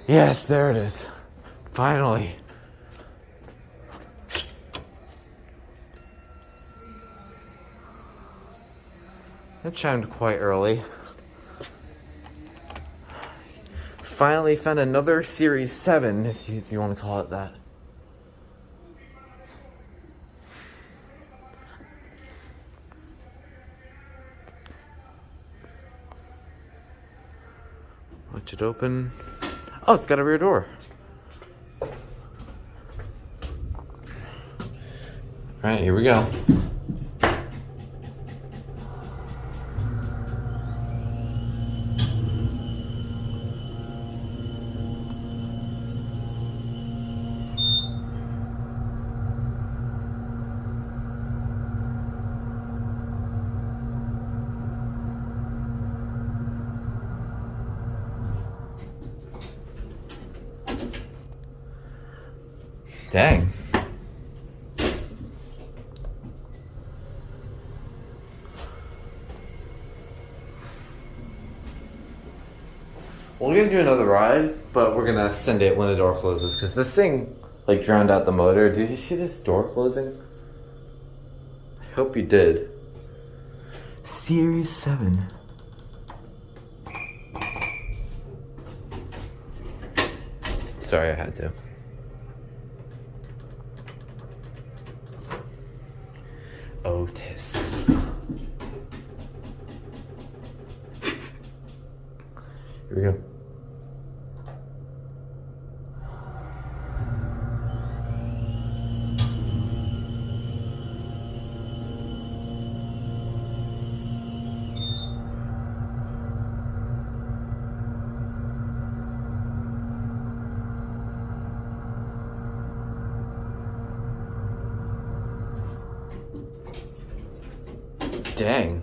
Yes, there it is. Finally. That chimed quite early. Finally found another Series 7, if you want to call it that. Watch it open. Oh, it's got a rear door. Alright, here we go. Dang. We're gonna do another ride, but we're gonna send it when the door closes, because this thing like drowned out the motor. Did you see this door closing? I hope you did. Series 7. Sorry, I had to. Otis. Here we go. Dang.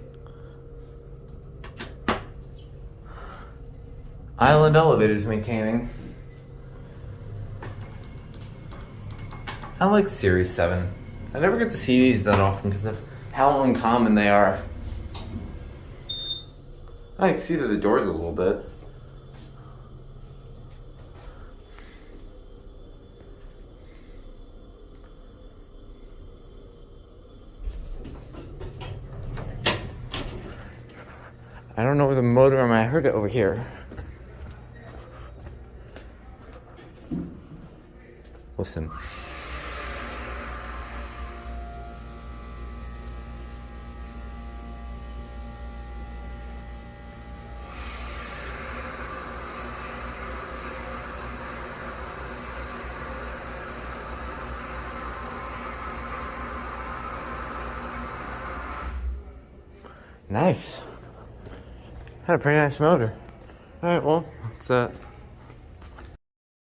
Island elevators maintaining. I like Series 7. I never get to see these that often because of how uncommon they are. I can see through the doors a little bit. I don't know where the motor am. I heard it over here. Listen. Nice. Had a pretty nice motor. Alright, well, let's